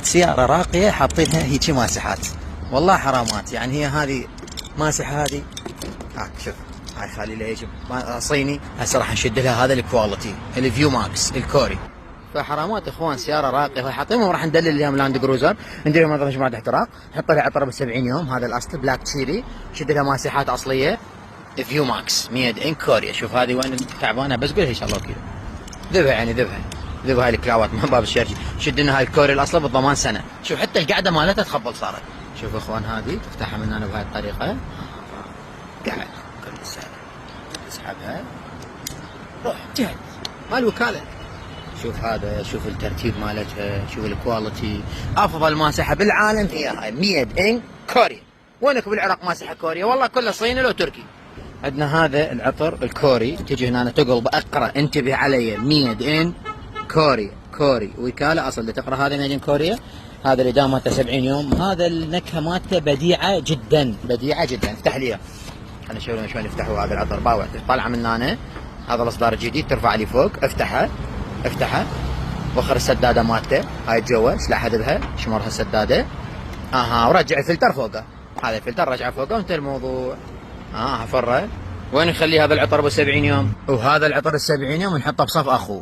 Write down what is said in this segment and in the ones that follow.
سيارة راقية حاطينها هيجي ماسحات، والله حرامات. يعني هي هذه ماسحة هذه، شوف هاي خلي لها يجي صيني. هسه راح نشد لها هذا الكواليتي الفيو ماكس الكوري. فحرامات اخوان، سيارة راقية حاطينهم، راح ندلل لهم لاند كروزر، ندير لهم نظافة جماعة احتراق، نحط لها عطر ب70 يوم، هذا الاصل بلاك تشيري، نشد لها ماسحات اصلية فيو ماكس ميد ان كوريا. شوف هذه وين تعبانة، بس قولها ان شاء الله كذا ذبها، يعني ذبها هاي الكلاوات من باب الشرجي. شد لنا هاي الكوري الاصل بالضمان سنة. شوف حتى القعدة مالتها تخبل صارت. شوف اخوان هذه تفتحها من هنا بهاي الطريقة، قاعد كل سنة تسحبها روح جهد مال وكالة. شوف هذا، شوف الترتيب مالتها، شوف الكواليتي، افضل ماسحة بالعالم هي هاي ميد ان كوريا. وينك بالعراق ماسحة كوريا؟ والله كله صيني لو تركي. عندنا هذا العطر الكوري، تجي هنا تقلب اقرا انتبه علي، ميد ان كوريا، كوري وكالة اصل. تقرا هذا ميد ان كوريا، هذا الادام مالته 70 يوم، هذا النكهة مالته بديعة جدا، بديعة جدا. افتح لي خلينا نشوف شلون يفتحوا هذا العطر. باوع طالعه من هنا، هذا الاصدار الجديد، ترفع لي فوق، افتحها وخر السداده مالته هاي جوا، سلاح بها شمرها السداده، ورجع الفلتر فوقه، هذا الفلتر رجعه فوقه وانتهى الموضوع. حفره. وين نخلي هذا العطر ب 70 يوم؟ وهذا العطر ال 70 يوم نحطه بصف اخوه.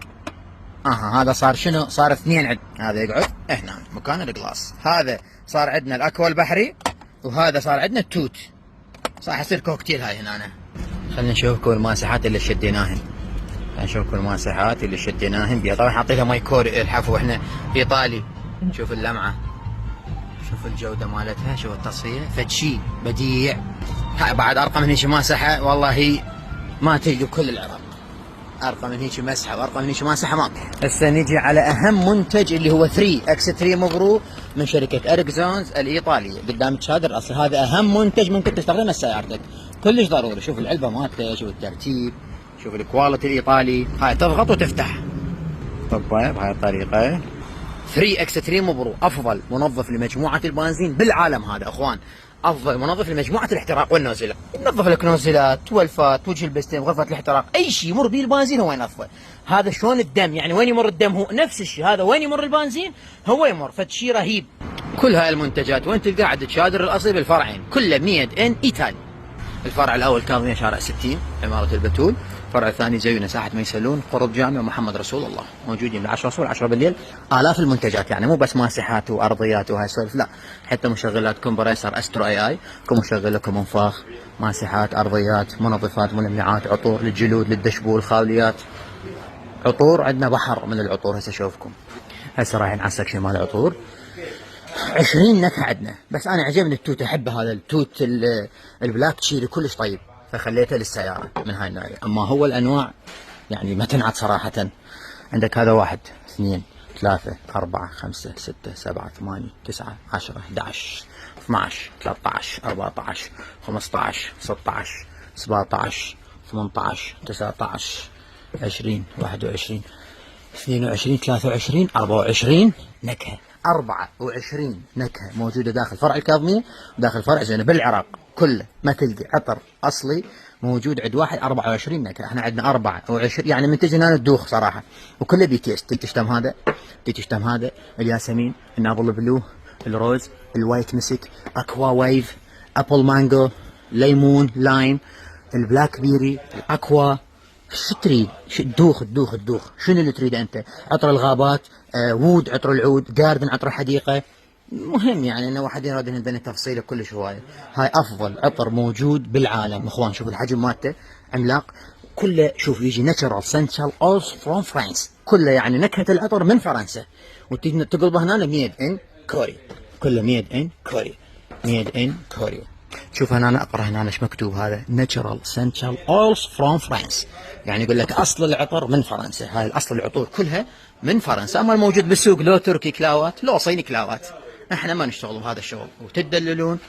هذا صار شنو؟ صار اثنين عندنا، هذا يقعد هنا مكان القلاص، هذا صار عندنا الاكوا البحري، وهذا صار عندنا التوت، صح يصير كوكتيل هاي هنا. خلينا نشوفكم الماسحات اللي شديناهن، نشوفكم الماسحات اللي شديناهن بيها. طبعا حاطين لها ماي كوري الحفو، احنا ايطالي. شوف اللمعه، شوف الجوده مالتها، شوف التصفيه، فشي بديع. هاي بعد ارقى من هيك ماسحه والله ما تلقى بكل العراق، ارقى من هيك مسحه وارقى من هيك ماسحه ماكو. هسه نجي على اهم منتج اللي هو 3 مبرو من شركه اركزونز الايطاليه. قدامك هذا الاصل، هذا اهم منتج ممكن تستخدمه سيارتك، كلش ضروري. شوف العلبه مالته، شوف الترتيب، شوف الكواليتي الايطالي. هاي تضغط وتفتح، طبها بهاي الطريقه. 3 مبرو افضل منظف لمجموعه البنزين بالعالم هذا اخوان، افضل منظف لمجموعه الاحتراق والنوزلات. ينظف لك نوزلات، والفات، وجه البستم، غرفه الاحتراق، اي شيء يمر به البنزين هو ينظفه. هذا شلون الدم، يعني وين يمر الدم هو نفس الشيء، هذا وين يمر البنزين هو يمر، فشي رهيب. كل هاي المنتجات وين تلقى؟ عند الشادر الاصلي بالفرعين، كله ميد ان ايطالي. الفرع الاول كاظميه شارع 60 عماره البتول، الفرع الثاني زينا ساحه ميسلون قرب جامع محمد رسول الله. موجودين من 10 الصبح 10 بالليل. الاف المنتجات، يعني مو بس ماسحات وارضيات وهاي السوالف، لا، حتى مشغلات كومبريسر استرو اي مشغل لكم منفاخ، ماسحات، ارضيات، منظفات، ملمعات، عطور للجلود، للدشبول، خاليات، عطور. عندنا بحر من العطور. هسه اشوفكم، هسه رايحين على السكشن مال العطور. 20 نكهه عندنا، بس انا عجبني التوت، احب هذا التوت البلاك تشيري كلش طيب، فخليته للسياره من هاي النوعيه. اما هو الانواع يعني ما تنعد صراحه. عندك هذا 1 2 3 4 5 6 7 8 9 10 11 12 13 14 15 16 17 18 19 20 21 22 23 24 نكهه. 24 نكهه موجوده داخل فرع الكاظميه وداخل فرع زينب بالعراق كله. ما تلقى عطر اصلي موجود عند واحد 24 نكهه، احنا عندنا 24، يعني من تجي هنا تدوخ صراحه. وكله بيتيست، تشتم هذا، تشتم هذا، الياسمين، النابل بلو، الروز، الوايت مسك، اكوا ويف، ابل مانجو، ليمون، لايم، البلاك بيري، الاكوا. شو تريد؟ تدوخ. شنو اللي تريده انت؟ عطر الغابات، وود عطر العود، جاردن عطر الحديقه. مهم يعني انه واحد يراد عندنا تفصيله كلش هوايه. هاي افضل عطر موجود بالعالم اخوان. شوف الحجم مالته عملاق، كله شوف يجي ناتشرال سنتشال اولز فروم فرانس، كله يعني نكهه العطر من فرنسا. وتيجي تقلبه هنا ميد ان كوريا، كله ميد ان كوريا، ميد ان كوريا. شوف هنا انا اقرا هنا ايش مكتوب، هذا ناتشرال سنتشال اولز فروم فرانس، يعني يقول لك اصل العطر من فرنسا. هاي الاصل العطور كلها من فرنسا. اما الموجود بالسوق لو تركي كلاوات لو صيني كلاوات، احنا ما نشتغل بهذا الشغل وتدللون.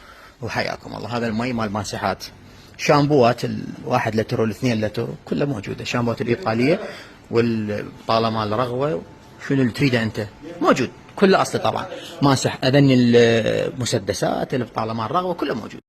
وحياكم الله. هذا المي مال ماسحات، شامبوات 1 لتر و2 لتر كلها موجوده، شامبوات الايطاليه والطالما الرغوه. شنو اللي تريده انت موجود، كله اصلي طبعا. ماسح اذني المسدسات، البطالما الرغوه كله موجود.